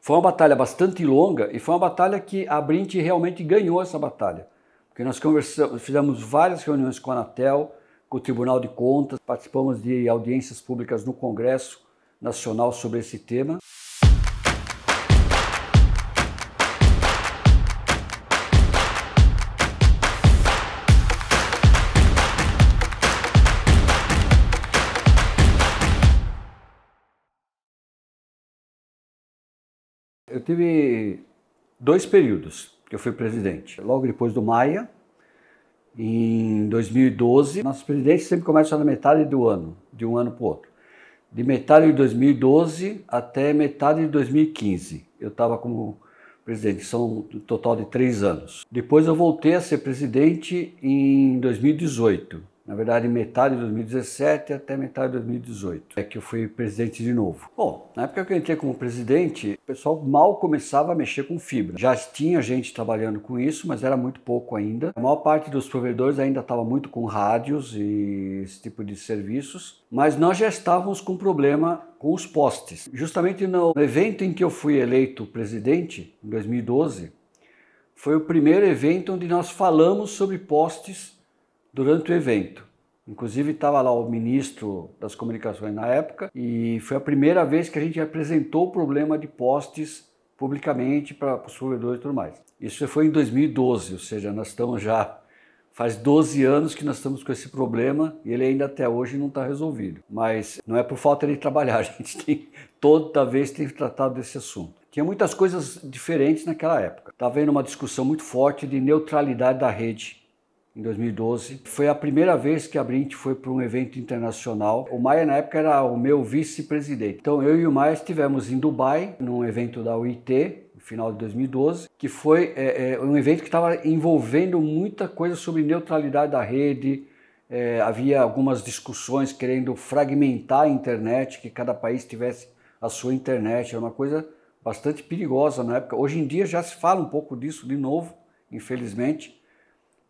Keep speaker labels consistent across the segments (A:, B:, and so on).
A: Foi uma batalha bastante longa e foi uma batalha que a Brindt realmente ganhou essa batalha. Porque nós fizemos várias reuniões com a Anatel, com o Tribunal de Contas, participamos de audiências públicas no Congresso Nacional sobre esse tema. Eu tive 2 períodos que eu fui presidente. Logo depois do Maia, em 2012, nossos presidentes sempre começam na metade do ano, de um ano para o outro. De metade de 2012 até metade de 2015, eu estava como presidente, são um total de 3 anos. Depois eu voltei a ser presidente em 2018. Na verdade, metade de 2017 até metade de 2018 é que eu fui presidente de novo. Bom, na época que eu entrei como presidente, o pessoal mal começava a mexer com fibra. Já tinha gente trabalhando com isso, mas era muito pouco ainda. A maior parte dos provedores ainda estava muito com rádios e esse tipo de serviços, mas nós já estávamos com problema com os postes. Justamente no evento em que eu fui eleito presidente, em 2012, foi o primeiro evento onde nós falamos sobre postes durante o evento. Inclusive estava lá o ministro das comunicações na época e foi a primeira vez que a gente apresentou o problema de postes publicamente para os provedores e tudo mais. Isso foi em 2012, ou seja, nós estamos já faz 12 anos que nós estamos com esse problema e ele ainda até hoje não está resolvido. Mas não é por falta de trabalhar, a gente tem toda vez tem tratado desse assunto. Tinha muitas coisas diferentes naquela época. Estava havendo uma discussão muito forte de neutralidade da rede. Em 2012. Foi a primeira vez que a Brindt foi para um evento internacional. O Maia, na época, era o meu vice-presidente. Então, eu e o Maia estivemos em Dubai, num evento da UIT, no final de 2012, que foi um evento que estava envolvendo muita coisa sobre neutralidade da rede. Havia algumas discussões querendo fragmentar a internet, que cada país tivesse a sua internet. Era uma coisa bastante perigosa na época. Hoje em dia já se fala um pouco disso de novo, infelizmente.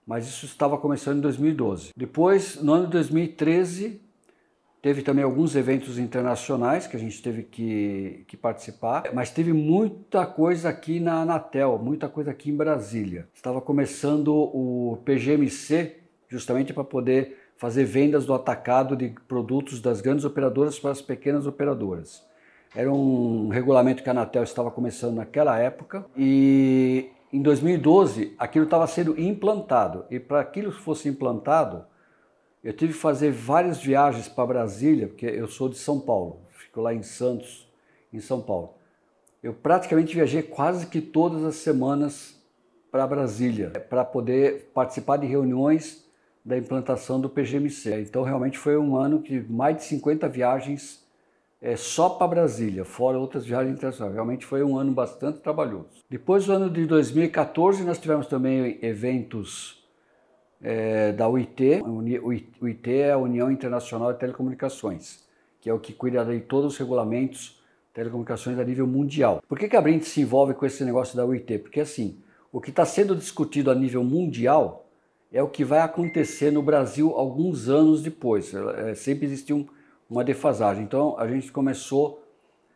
A: Mas isso estava começando em 2012. Depois, no ano de 2013, teve também alguns eventos internacionais que a gente teve que participar, mas teve muita coisa aqui na Anatel, muita coisa aqui em Brasília. Estava começando o PGMC, justamente para poder fazer vendas do atacado de produtos das grandes operadoras para as pequenas operadoras. Era um regulamento que a Anatel estava começando naquela época e em 2012, aquilo estava sendo implantado e para aquilo fosse implantado, eu tive que fazer várias viagens para Brasília, porque eu sou de São Paulo, fico lá em Santos, em São Paulo. Eu praticamente viajei quase que todas as semanas para Brasília, para poder participar de reuniões da implantação do PGMC. Então realmente foi um ano que mais de 50 viagens só para Brasília, fora outras viagens internacionais. Realmente foi um ano bastante trabalhoso. Depois do ano de 2014, nós tivemos também eventos da UIT. O UIT é a União Internacional de Telecomunicações, que é o que cuida de todos os regulamentos de telecomunicações a nível mundial. Por que a Brindt se envolve com esse negócio da UIT? Porque assim, o que está sendo discutido a nível mundial é o que vai acontecer no Brasil alguns anos depois. Sempre existe uma defasagem. Então a gente começou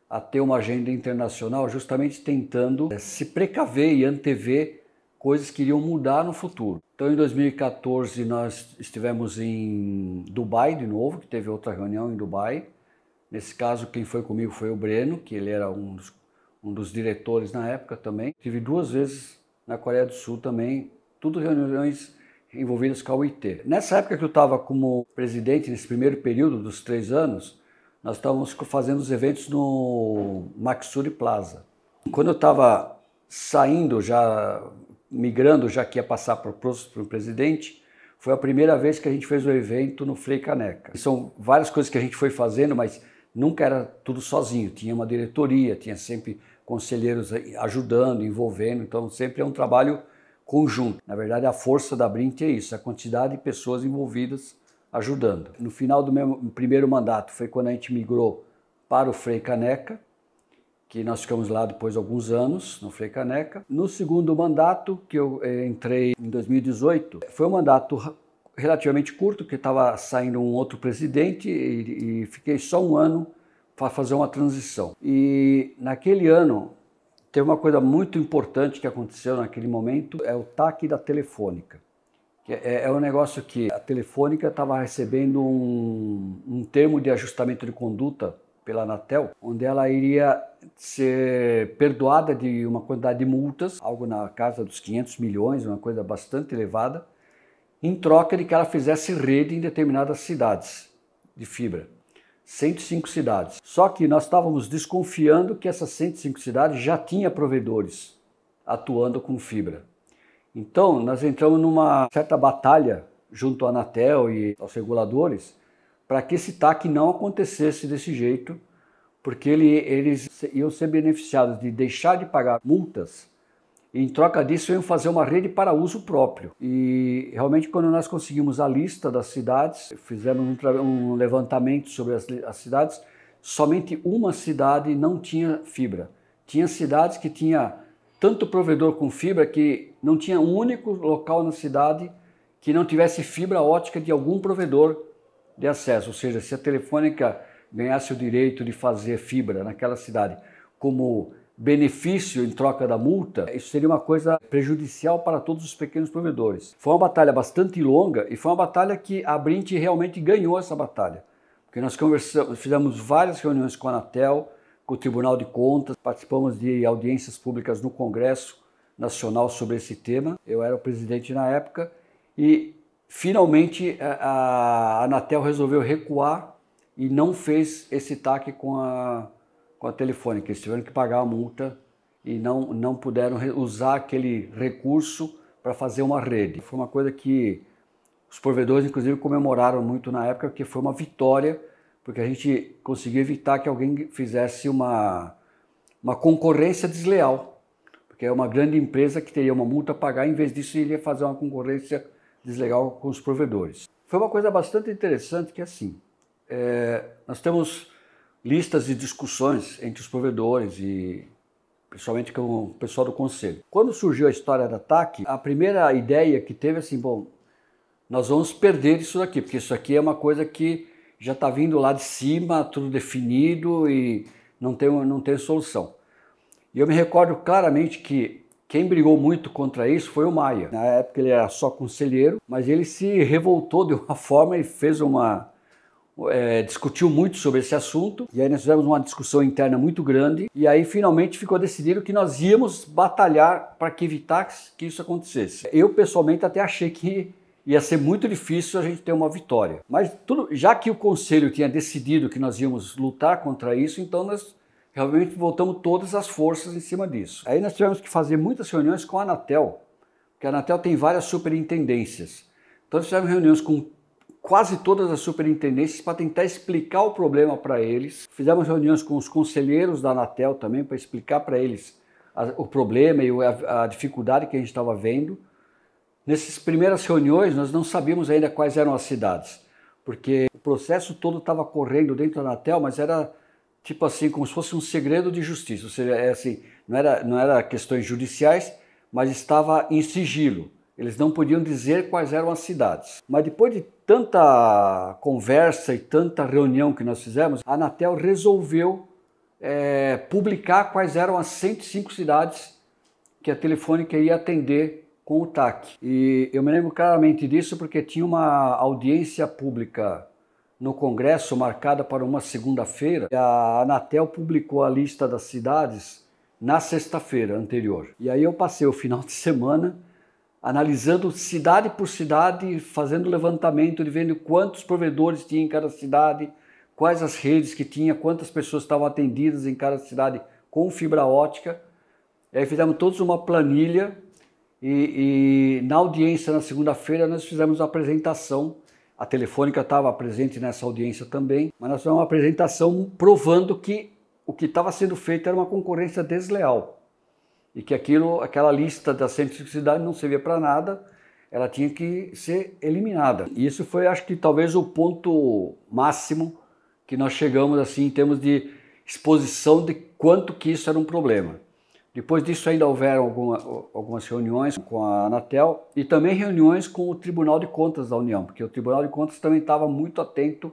A: a ter uma agenda internacional justamente tentando se precaver e antever coisas que iriam mudar no futuro. Então em 2014 nós estivemos em Dubai de novo, que teve outra reunião em Dubai. Nesse caso quem foi comigo foi o Breno, que ele era um dos diretores na época também. Tive 2 vezes na Coreia do Sul também, tudo reuniões envolvidas com a UIT. Nessa época que eu estava como presidente, nesse primeiro período dos 3 anos, nós estávamos fazendo os eventos no Maxuri Plaza. Quando eu estava saindo, já migrando, já que ia passar para o presidente, foi a primeira vez que a gente fez o evento no Frei Caneca. São várias coisas que a gente foi fazendo, mas nunca era tudo sozinho. Tinha uma diretoria, tinha sempre conselheiros ajudando, envolvendo, então sempre é um trabalho conjunto. Na verdade, a força da Brindt é isso, a quantidade de pessoas envolvidas ajudando. No final do meu primeiro mandato foi quando a gente migrou para o Frei Caneca, que nós ficamos lá depois de alguns anos, no Frei Caneca. No segundo mandato, que eu entrei em 2018, foi um mandato relativamente curto, porque estava saindo um outro presidente e fiquei só um ano para fazer uma transição. E naquele ano, Tem uma coisa muito importante que aconteceu naquele momento, é o TAC da Telefônica. É um negócio que a Telefônica estava recebendo um termo de ajustamento de conduta pela Anatel, onde ela iria ser perdoada de uma quantidade de multas, algo na casa dos 500 milhões, uma coisa bastante elevada, em troca de que ela fizesse rede em determinadas cidades de fibra. 105 cidades. Só que nós estávamos desconfiando que essas 105 cidades já tinham provedores atuando com fibra. Então, nós entramos numa certa batalha junto à Anatel e aos reguladores para que esse TAC não acontecesse desse jeito, porque eles iam ser beneficiados de deixar de pagar multas e, em troca disso, iam fazer uma rede para uso próprio. E realmente, quando nós conseguimos a lista das cidades, fizemos um levantamento sobre as cidades, somente uma cidade não tinha fibra. Tinha cidades que tinha tanto provedor com fibra que não tinha um único local na cidade que não tivesse fibra ótica de algum provedor de acesso. Ou seja, se a Telefônica ganhasse o direito de fazer fibra naquela cidade como benefício em troca da multa, isso seria uma coisa prejudicial para todos os pequenos provedores. Foi uma batalha bastante longa e foi uma batalha que a Brint realmente ganhou essa batalha. Porque nós fizemos várias reuniões com a Anatel, com o Tribunal de Contas, participamos de audiências públicas no Congresso Nacional sobre esse tema. Eu era o presidente na época e finalmente a Anatel resolveu recuar e não fez esse TAC com a Telefônica. Eles tiveram que pagar a multa e não puderam usar aquele recurso para fazer uma rede. Foi uma coisa que os provedores, inclusive, comemoraram muito na época, porque foi uma vitória, porque a gente conseguiu evitar que alguém fizesse uma concorrência desleal. Porque é uma grande empresa que teria uma multa a pagar, em vez disso iria fazer uma concorrência desleal com os provedores. Foi uma coisa bastante interessante que assim, nós temos listas de discussões entre os provedores e principalmente com o pessoal do conselho. Quando surgiu a história da TAC, a primeira ideia que teve assim, bom, nós vamos perder isso daqui, porque isso aqui é uma coisa que já está vindo lá de cima, tudo definido e não tem solução. E eu me recordo claramente que quem brigou muito contra isso foi o Maia. Na época ele era só conselheiro, mas ele se revoltou de uma forma e fez discutiu muito sobre esse assunto. E aí nós fizemos uma discussão interna muito grande e aí finalmente ficou decidido que nós íamos batalhar para que evitar que isso acontecesse. Eu pessoalmente até achei que ia ser muito difícil a gente ter uma vitória. Mas já que o Conselho tinha decidido que nós íamos lutar contra isso, então nós realmente voltamos todas as forças em cima disso. Aí nós tivemos que fazer muitas reuniões com a Anatel, porque a Anatel tem várias superintendências. Então nós fizemos reuniões com quase todas as superintendências para tentar explicar o problema para eles. Fizemos reuniões com os conselheiros da Anatel também para explicar para eles o problema e a dificuldade que a gente estava vendo. Nessas primeiras reuniões, nós não sabíamos ainda quais eram as cidades, porque o processo todo estava correndo dentro da Anatel, mas era tipo assim, como se fosse um segredo de justiça, ou seja, assim, não era questões judiciais, mas estava em sigilo. Eles não podiam dizer quais eram as cidades. Mas depois de tanta conversa e tanta reunião que nós fizemos, a Anatel resolveu publicar quais eram as 105 cidades que a Telefônica ia atender com o TAC. E eu me lembro claramente disso porque tinha uma audiência pública no Congresso marcada para uma segunda-feira. A Anatel publicou a lista das cidades na sexta-feira anterior. E aí eu passei o final de semana analisando cidade por cidade, fazendo levantamento de vendo quantos provedores tinha em cada cidade, quais as redes que tinha, quantas pessoas estavam atendidas em cada cidade com fibra ótica. E aí fizemos todos uma planilha e na audiência na segunda-feira nós fizemos uma apresentação. A Telefônica estava presente nessa audiência também, mas nós fizemos uma apresentação provando que o que estava sendo feito era uma concorrência desleal e que aquela lista das 105 cidades não servia para nada, ela tinha que ser eliminada. E isso foi, acho que talvez o ponto máximo que nós chegamos assim em termos de exposição de quanto que isso era um problema. Depois disso ainda houveram algumas reuniões com a Anatel e também reuniões com o Tribunal de Contas da União, porque o Tribunal de Contas também estava muito atento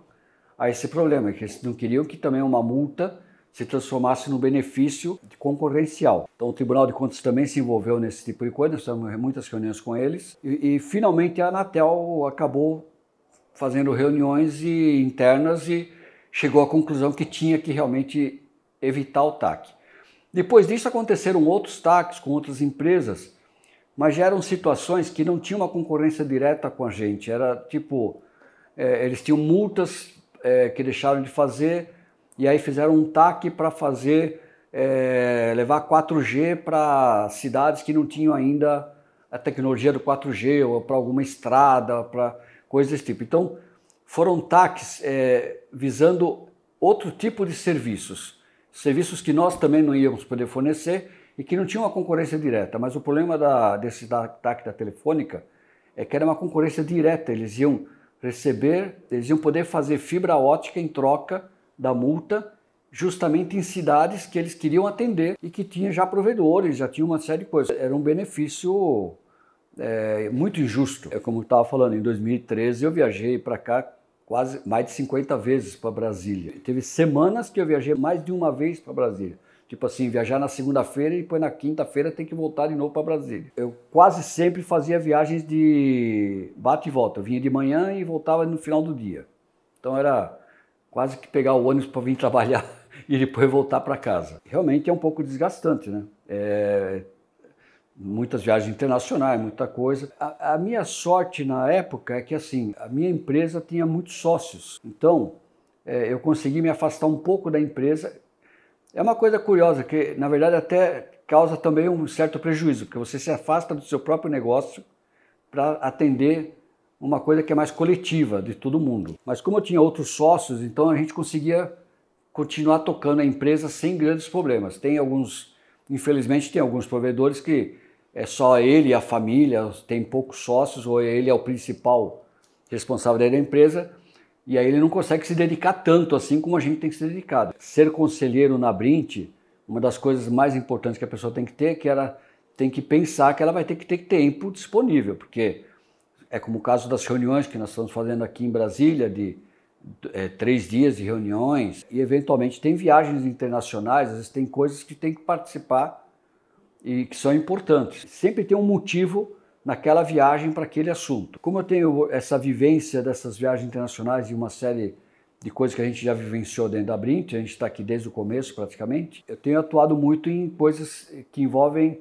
A: a esse problema, que eles não queriam que também uma multa se transformasse no benefício concorrencial. Então o Tribunal de Contas também se envolveu nesse tipo de coisa, nós tivemos muitas reuniões com eles e finalmente a Anatel acabou fazendo reuniões internas e chegou à conclusão que tinha que realmente evitar o TAC. Depois disso aconteceram outros TACs com outras empresas, mas já eram situações que não tinham uma concorrência direta com a gente, era tipo, eles tinham multas que deixaram de fazer, e aí fizeram um TAC para levar 4G para cidades que não tinham ainda a tecnologia do 4G, ou para alguma estrada, para coisas desse tipo. Então, foram TACs visando outro tipo de serviços que nós também não íamos poder fornecer e que não tinham uma concorrência direta. Mas o problema desse TAC da Telefônica é que era uma concorrência direta, eles iam poder fazer fibra ótica em troca da multa, justamente em cidades que eles queriam atender e que tinha já provedores, já tinha uma série de coisas. Era um benefício muito injusto. Como eu estava falando, em 2013 eu viajei para cá quase mais de 50 vezes para Brasília. Teve semanas que eu viajei mais de uma vez para Brasília. Tipo assim, viajar na segunda-feira e depois na quinta-feira tem que voltar de novo para Brasília. Eu quase sempre fazia viagens de bate e volta. Eu vinha de manhã e voltava no final do dia. Então era quase que pegar o ônibus para vir trabalhar e depois voltar para casa. Realmente é um pouco desgastante, né? Muitas viagens internacionais, muita coisa. A minha sorte na época é que assim, a minha empresa tinha muitos sócios. Então, eu consegui me afastar um pouco da empresa. É uma coisa curiosa, que na verdade até causa também um certo prejuízo, porque você se afasta do seu próprio negócio para atender uma coisa que é mais coletiva, de todo mundo. Mas como eu tinha outros sócios, então a gente conseguia continuar tocando a empresa sem grandes problemas. Infelizmente tem alguns provedores que é só ele e a família, tem poucos sócios, ou ele é o principal responsável da empresa, e aí ele não consegue se dedicar tanto assim como a gente tem que se dedicar. Ser conselheiro na Brint, uma das coisas mais importantes que a pessoa tem que ter, que ela tem que pensar que ela vai ter que ter tempo disponível, porque é como o caso das reuniões que nós estamos fazendo aqui em Brasília, de 3 dias de reuniões, e eventualmente tem viagens internacionais, às vezes tem coisas que tem que participar e que são importantes. Sempre tem um motivo naquela viagem para aquele assunto. Como eu tenho essa vivência dessas viagens internacionais e uma série de coisas que a gente já vivenciou dentro da Brint, a gente está aqui desde o começo praticamente, eu tenho atuado muito em coisas que envolvem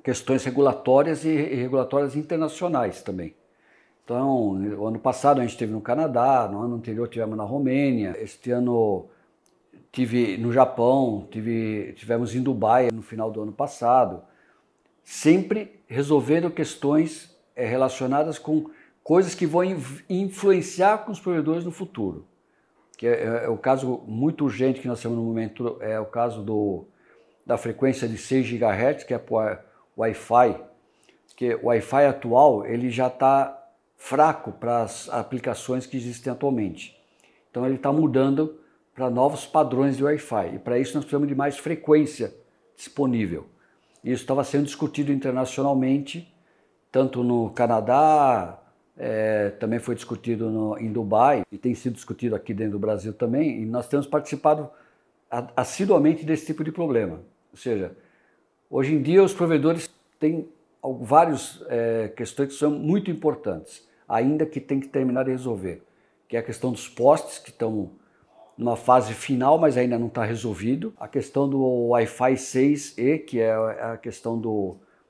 A: questões regulatórias e regulatórias internacionais também. Então, o ano passado a gente esteve no Canadá, no ano anterior tivemos na Romênia, este ano tive no Japão, tivemos em Dubai no final do ano passado, sempre resolvendo questões relacionadas com coisas que vão influenciar com os provedores no futuro. Que é o caso muito urgente que nós temos no momento, é o caso da frequência de 6 GHz, que é para o Wi-Fi, que o Wi-Fi atual ele já está fraco para as aplicações que existem atualmente. Então ele está mudando para novos padrões de Wi-Fi, e para isso nós precisamos de mais frequência disponível. Isso estava sendo discutido internacionalmente, tanto no Canadá, também foi discutido em Dubai, e tem sido discutido aqui dentro do Brasil também, e nós temos participado assiduamente desse tipo de problema. Ou seja, hoje em dia os provedores têm várias questões que são muito importantes, ainda que tem que terminar de resolver, que é a questão dos postes, que estão numa fase final, mas ainda não está resolvido. A questão do Wi-Fi 6E, que é a questão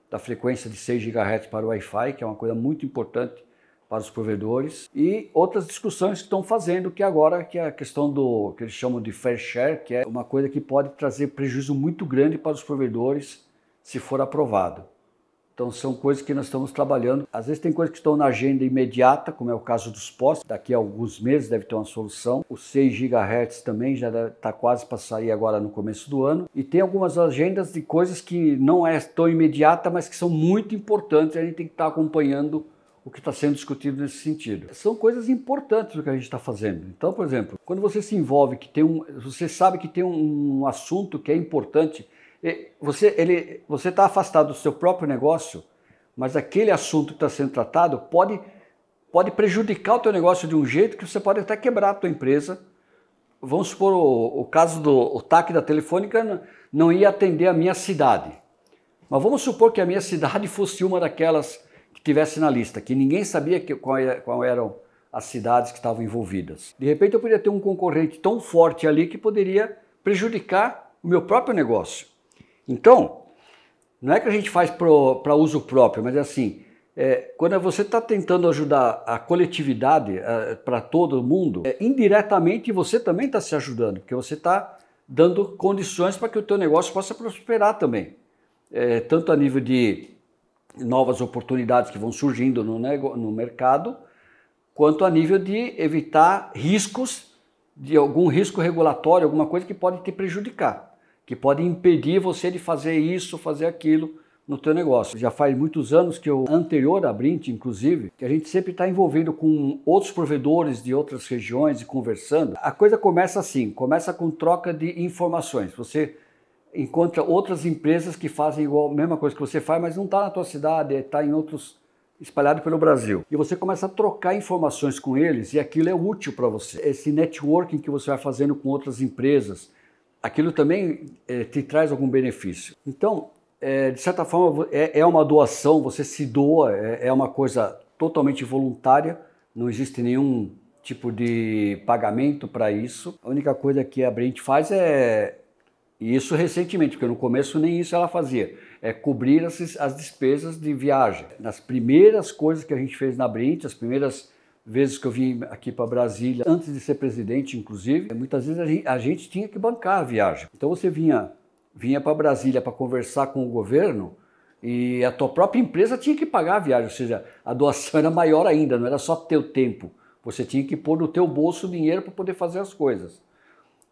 A: da frequência de 6 GHz para o Wi-Fi, que é uma coisa muito importante para os provedores. E outras discussões que estão fazendo, que agora que é a questão que eles chamam de fair share, que é uma coisa que pode trazer prejuízo muito grande para os provedores se for aprovado. Então são coisas que nós estamos trabalhando. Às vezes tem coisas que estão na agenda imediata, como é o caso dos postes. Daqui a alguns meses deve ter uma solução. O 6 GHz também já está quase para sair agora no começo do ano. E tem algumas agendas de coisas que não é tão imediata, mas que são muito importantes. A gente tem que estar acompanhando o que está sendo discutido nesse sentido. São coisas importantes o que a gente está fazendo. Então, por exemplo, quando você se envolve, você sabe que tem um assunto que é importante, você está afastado do seu próprio negócio, mas aquele assunto que está sendo tratado pode prejudicar o teu negócio de um jeito que você pode até quebrar a tua empresa vamos supor o caso do TAC da Telefônica não ia atender a minha cidade. Mas vamos supor que a minha cidade fosse uma daquelas que tivesse na lista, que ninguém sabia qual eram as cidades que estavam envolvidas. De repente eu poderia ter um concorrente tão forte ali que poderia prejudicar o meu próprio negócio. Então, não é que a gente faz para uso próprio, mas é assim, quando você está tentando ajudar a coletividade para todo mundo, indiretamente você também está se ajudando, porque você está dando condições para que o teu negócio possa prosperar também. Tanto a nível de novas oportunidades que vão surgindo no mercado, quanto a nível de evitar riscos, de algum risco regulatório, alguma coisa que pode te prejudicar, que pode impedir você de fazer isso, fazer aquilo no teu negócio. Já faz muitos anos que anterior à Brint, inclusive, que a gente sempre está envolvido com outros provedores de outras regiões e conversando. A coisa começa assim, começa com troca de informações. Você encontra outras empresas que fazem igual, a mesma coisa que você faz, mas não está na tua cidade, está em outros, espalhado pelo Brasil. E você começa a trocar informações com eles e aquilo é útil para você. Esse networking que você vai fazendo com outras empresas, aquilo também te traz algum benefício. Então, de certa forma, é uma doação, você se doa, é uma coisa totalmente voluntária, não existe nenhum tipo de pagamento para isso. A única coisa que a Brint faz e isso recentemente, porque no começo nem isso ela fazia, é cobrir as despesas de viagem. Nas primeiras coisas que a gente fez na Brint, as primeiras vezes que eu vim aqui para Brasília, antes de ser presidente inclusive, muitas vezes a gente tinha que bancar a viagem. Então você vinha para Brasília para conversar com o governo e a tua própria empresa tinha que pagar a viagem, ou seja, a doação era maior ainda, não era só teu tempo, você tinha que pôr no teu bolso dinheiro para poder fazer as coisas.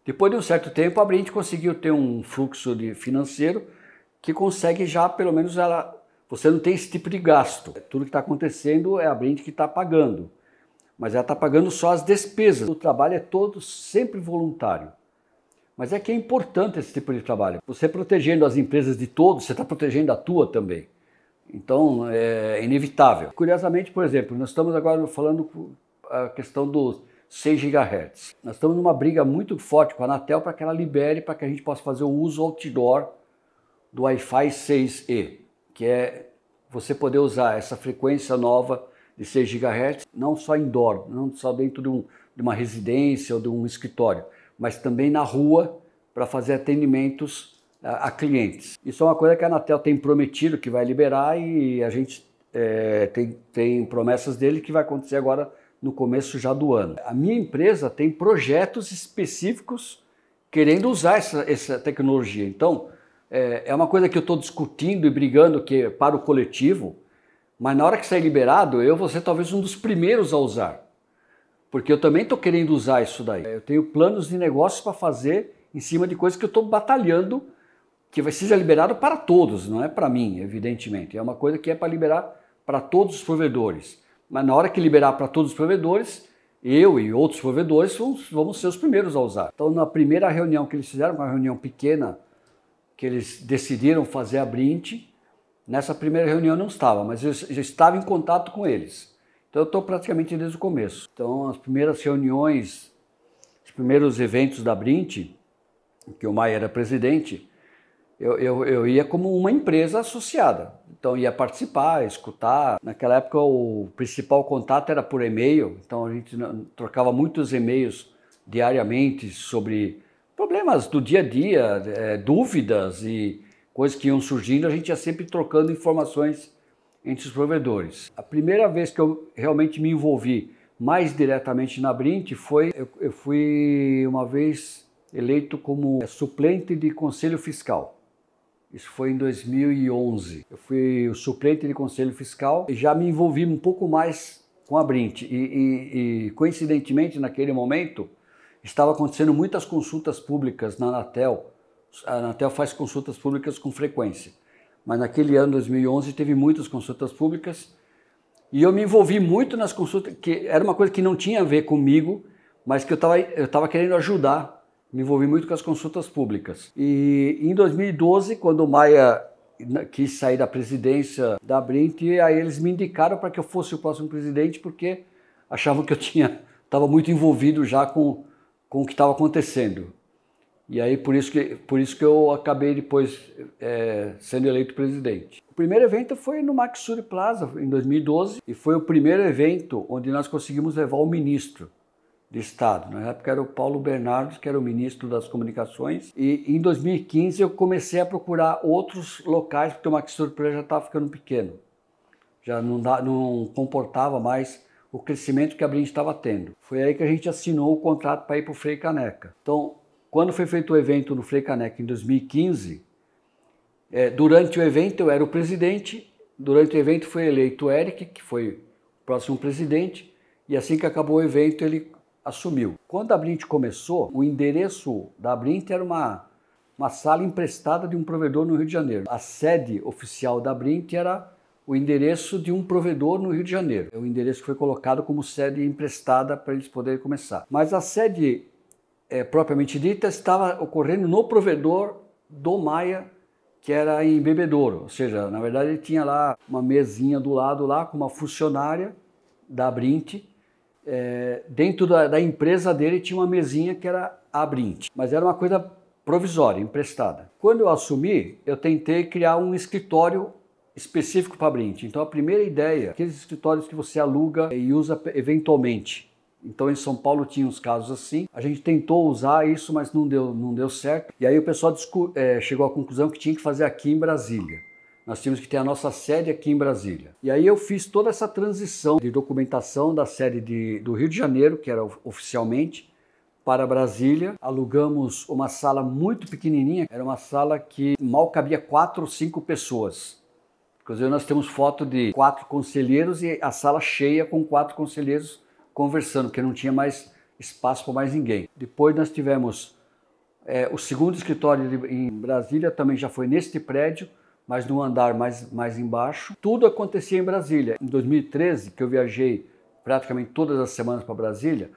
A: Depois de um certo tempo, a Brint conseguiu ter um fluxo financeiro que consegue já, pelo menos, você não tem esse tipo de gasto. Tudo que está acontecendo é a Brint que está pagando, mas ela está pagando só as despesas. O trabalho é todo sempre voluntário. Mas é que é importante esse tipo de trabalho. Você protegendo as empresas de todos, você está protegendo a tua também. Então, é inevitável. Curiosamente, por exemplo, nós estamos agora falando a questão dos 6 GHz. Nós estamos numa briga muito forte com a Anatel para que ela libere para que a gente possa fazer o uso outdoor do Wi-Fi 6E, que é você poder usar essa frequência nova de 6 GHz, não só indoor, não só dentro de uma residência ou de um escritório, mas também na rua para fazer atendimentos a clientes. Isso é uma coisa que a Anatel tem prometido que vai liberar e a gente tem promessas dele que vai acontecer agora no começo já do ano. A minha empresa tem projetos específicos querendo usar essa tecnologia. Então, é uma coisa que eu estou discutindo e brigando que para o coletivo, mas na hora que sair liberado, eu vou ser talvez um dos primeiros a usar. Porque eu também estou querendo usar isso daí. Eu tenho planos de negócios para fazer em cima de coisas que eu estou batalhando, que vai ser liberado para todos, não é para mim, evidentemente. É uma coisa que é para liberar para todos os provedores. Mas na hora que liberar para todos os provedores, eu e outros provedores vamos ser os primeiros a usar. Então, na primeira reunião que eles fizeram, uma reunião pequena, que eles decidiram fazer a Brint, nessa primeira reunião eu não estava, mas eu já estava em contato com eles. Então, eu estou praticamente desde o começo. Então, as primeiras reuniões, os primeiros eventos da Brint, que o Maia era presidente, eu ia como uma empresa associada. Então ia participar, escutar. Naquela época o principal contato era por e-mail, então a gente trocava muitos e-mails diariamente sobre problemas do dia a dia, dúvidas e coisas que iam surgindo, a gente ia sempre trocando informações entre os provedores. A primeira vez que eu realmente me envolvi mais diretamente na Brint foi, eu fui uma vez eleito como suplente de Conselho Fiscal. Isso foi em 2011. Eu fui o suplente de Conselho Fiscal e já me envolvi um pouco mais com a Brint. E coincidentemente, naquele momento, estava acontecendo muitas consultas públicas na Anatel. A Anatel faz consultas públicas com frequência. Mas naquele ano, 2011, teve muitas consultas públicas. E eu me envolvi muito nas consultas, que era uma coisa que não tinha a ver comigo, mas que eu estava querendo ajudar. Me envolvi muito com as consultas públicas. E em 2012, quando o Maia quis sair da presidência da Brint, aí eles me indicaram para que eu fosse o próximo presidente, porque achavam que eu estava muito envolvido já com com o que estava acontecendo. E aí por isso que eu acabei depois sendo eleito presidente. O primeiro evento foi no Maxuri Plaza, em 2012, e foi o primeiro evento onde nós conseguimos levar o ministro de Estado. Na época era o Paulo Bernardes, que era o ministro das Comunicações, e em 2015 eu comecei a procurar outros locais, porque o Maxuri Plaza já estava ficando pequeno. Já não comportava mais o crescimento que a Brint estava tendo. Foi aí que a gente assinou o contrato para ir para o Frei Caneca. Então, quando foi feito o evento no Frei Caneca em 2015, durante o evento eu era o presidente, durante o evento foi eleito o Eric, que foi o próximo presidente, e assim que acabou o evento ele assumiu. Quando a Brint começou, o endereço da Brint era uma sala emprestada de um provedor no Rio de Janeiro. A sede oficial da Brint era o endereço de um provedor no Rio de Janeiro. É o endereço que foi colocado como sede emprestada para eles poderem começar. Mas a sede propriamente dita estava ocorrendo no provedor do Maia, que era em Bebedouro. Ou seja, na verdade ele tinha lá uma mesinha do lado lá com uma funcionária da Brint. Dentro da empresa dele tinha uma mesinha que era a Brint, mas era uma coisa provisória, emprestada. Quando eu assumi, eu tentei criar um escritório específico para a Brint. Então a primeira ideia, aqueles escritórios que você aluga e usa eventualmente. Então em São Paulo tinha uns casos assim, a gente tentou usar isso, mas não deu certo. E aí o pessoal chegou à conclusão que tinha que fazer aqui em Brasília. Nós tínhamos que ter a nossa sede aqui em Brasília. E aí eu fiz toda essa transição de documentação da sede do Rio de Janeiro, que era oficialmente, para Brasília. Alugamos uma sala muito pequenininha, era uma sala que mal cabia 4 ou 5 pessoas. Inclusive nós temos foto de 4 conselheiros e a sala cheia com 4 conselheiros conversando, porque não tinha mais espaço para mais ninguém. Depois nós tivemos o segundo escritório em Brasília, também já foi neste prédio, mas num andar mais embaixo. Tudo acontecia em Brasília. Em 2013, que eu viajei praticamente todas as semanas para Brasília,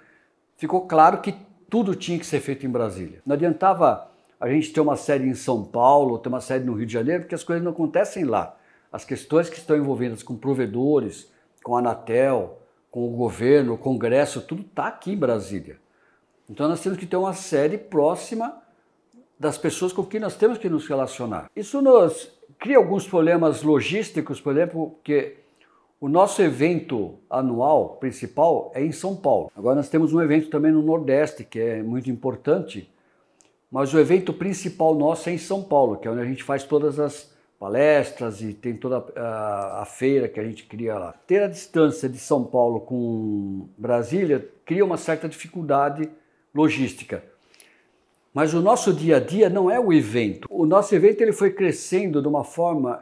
A: ficou claro que tudo tinha que ser feito em Brasília. Não adiantava a gente ter uma sede em São Paulo, ter uma sede no Rio de Janeiro, porque as coisas não acontecem lá. As questões que estão envolvidas com provedores, com a Anatel, com o governo, o Congresso, tudo está aqui em Brasília. Então nós temos que ter uma sede próxima das pessoas com quem nós temos que nos relacionar. Isso nos cria alguns problemas logísticos, por exemplo, porque o nosso evento anual principal é em São Paulo. Agora nós temos um evento também no Nordeste, que é muito importante, mas o evento principal nosso é em São Paulo, que é onde a gente faz todas as palestras e tem toda a feira que a gente cria lá. Ter a distância de São Paulo com Brasília cria uma certa dificuldade logística. Mas o nosso dia a dia não é o evento. O nosso evento ele foi crescendo de uma forma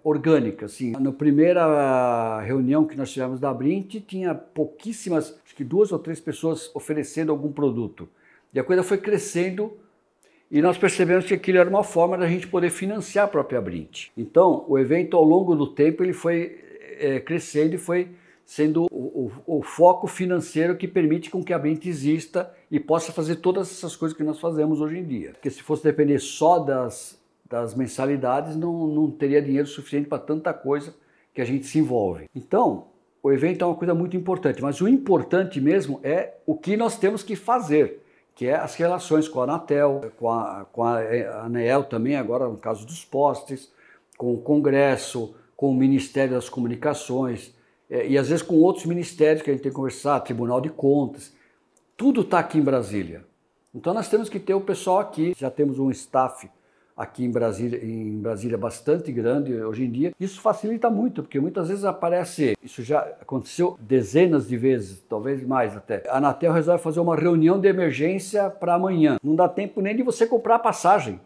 A: orgânica. Assim. Na primeira reunião que nós tivemos da Brint, tinha pouquíssimas, acho que 2 ou 3 pessoas oferecendo algum produto. E a coisa foi crescendo e nós percebemos que aquilo era uma forma da gente poder financiar a própria Brint. Então, o evento ao longo do tempo ele foi crescendo e foi sendo o foco financeiro que permite com que a Brint exista e possa fazer todas essas coisas que nós fazemos hoje em dia. Porque se fosse depender só das mensalidades, não teria dinheiro suficiente para tanta coisa que a gente se envolve. Então, o evento é uma coisa muito importante, mas o importante mesmo é o que nós temos que fazer, que é as relações com a Anatel, com a ANEEL também, agora no caso dos postes, com o Congresso, com o Ministério das Comunicações, e às vezes com outros ministérios que a gente tem que conversar, Tribunal de Contas, tudo está aqui em Brasília. Então nós temos que ter o pessoal aqui, já temos um staff aqui em Brasília bastante grande hoje em dia. Isso facilita muito, porque muitas vezes aparece, isso já aconteceu dezenas de vezes, talvez mais até. A Anatel resolve fazer uma reunião de emergência para amanhã. Não dá tempo nem de você comprar passagem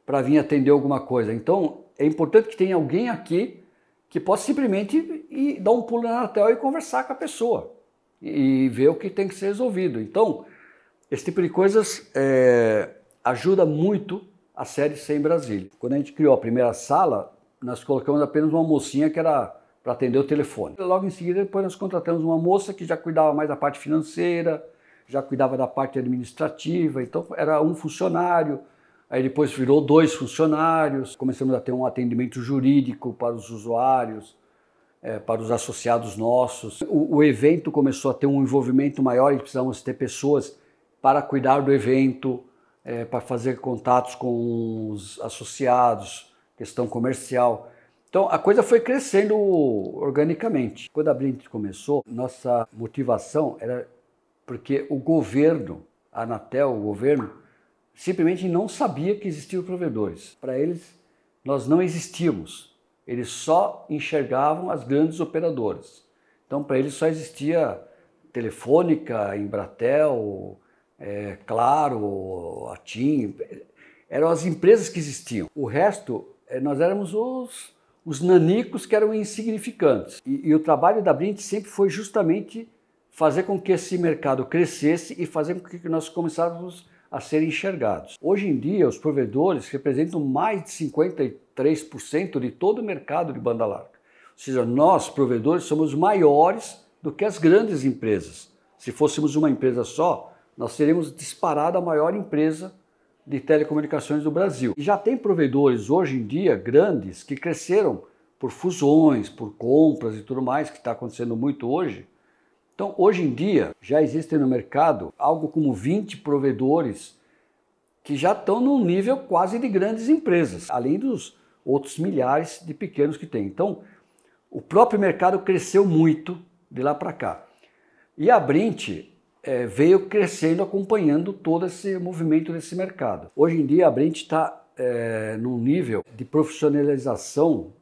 A: para vir atender alguma coisa. Então é importante que tenha alguém aqui que possa simplesmente ir dar um pulo na Anatel e conversar com a pessoa e ver o que tem que ser resolvido. Então, esse tipo de coisas ajuda muito a sede ser em Brasília. Quando a gente criou a primeira sala, nós colocamos apenas uma mocinha que era para atender o telefone. Logo em seguida, depois nós contratamos uma moça que já cuidava mais da parte financeira, já cuidava da parte administrativa, então era um funcionário. Aí depois virou 2 funcionários, começamos a ter um atendimento jurídico para os usuários, para os associados nossos. O evento começou a ter um envolvimento maior e precisamos ter pessoas para cuidar do evento, para fazer contatos com os associados, questão comercial. Então a coisa foi crescendo organicamente. Quando a Brindt começou, nossa motivação era porque o governo, a Anatel, o governo, simplesmente não sabia que existiam provedores. Para eles, nós não existíamos. Eles só enxergavam as grandes operadoras. Então para eles só existia Telefônica, Embratel, Claro, a TIM. Eram as empresas que existiam. O resto, nós éramos os nanicos que eram insignificantes. E o trabalho da Brindt sempre foi justamente fazer com que esse mercado crescesse e fazer com que nós começássemos a ser enxergados. Hoje em dia, os provedores representam mais de 53% de todo o mercado de banda larga. Ou seja, nós, provedores, somos maiores do que as grandes empresas. Se fôssemos uma empresa só, nós seríamos disparada a maior empresa de telecomunicações do Brasil. E já tem provedores hoje em dia grandes que cresceram por fusões, por compras e tudo mais, que está acontecendo muito hoje. Então, hoje em dia, já existem no mercado algo como 20 provedores que já estão num nível quase de grandes empresas, além dos outros milhares de pequenos que tem. Então, o próprio mercado cresceu muito de lá para cá. E a Brindt veio crescendo, acompanhando todo esse movimento desse mercado. Hoje em dia, a Brindt está num nível de profissionalização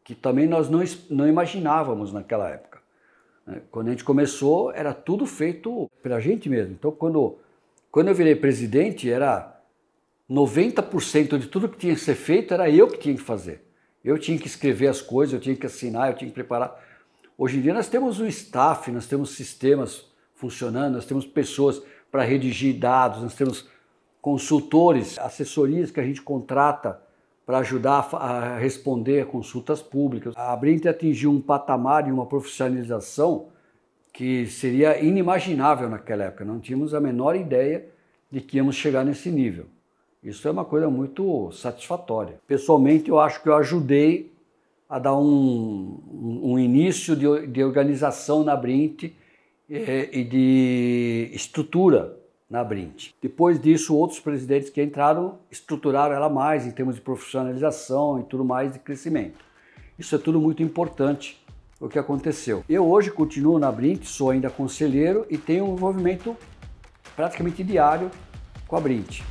A: que também nós não imaginávamos naquela época. Quando a gente começou, era tudo feito pela gente mesmo. Então, quando eu virei presidente, era 90% de tudo que tinha que ser feito, era eu que tinha que fazer. Eu tinha que escrever as coisas, eu tinha que assinar, eu tinha que preparar. Hoje em dia nós temos um staff, nós temos sistemas funcionando, nós temos pessoas para redigir dados, nós temos consultores, assessorias que a gente contrata para ajudar a responder a consultas públicas. A Brindt atingiu um patamar e uma profissionalização que seria inimaginável naquela época. Não tínhamos a menor ideia de que íamos chegar nesse nível. Isso é uma coisa muito satisfatória. Pessoalmente, eu acho que eu ajudei a dar um início de organização na Brindt e de estrutura na Brindt. Depois disso, outros presidentes que entraram estruturaram ela mais em termos de profissionalização e tudo mais, de crescimento. Isso é tudo muito importante, o que aconteceu. Eu hoje continuo na Brindt, sou ainda conselheiro e tenho um envolvimento praticamente diário com a Brindt.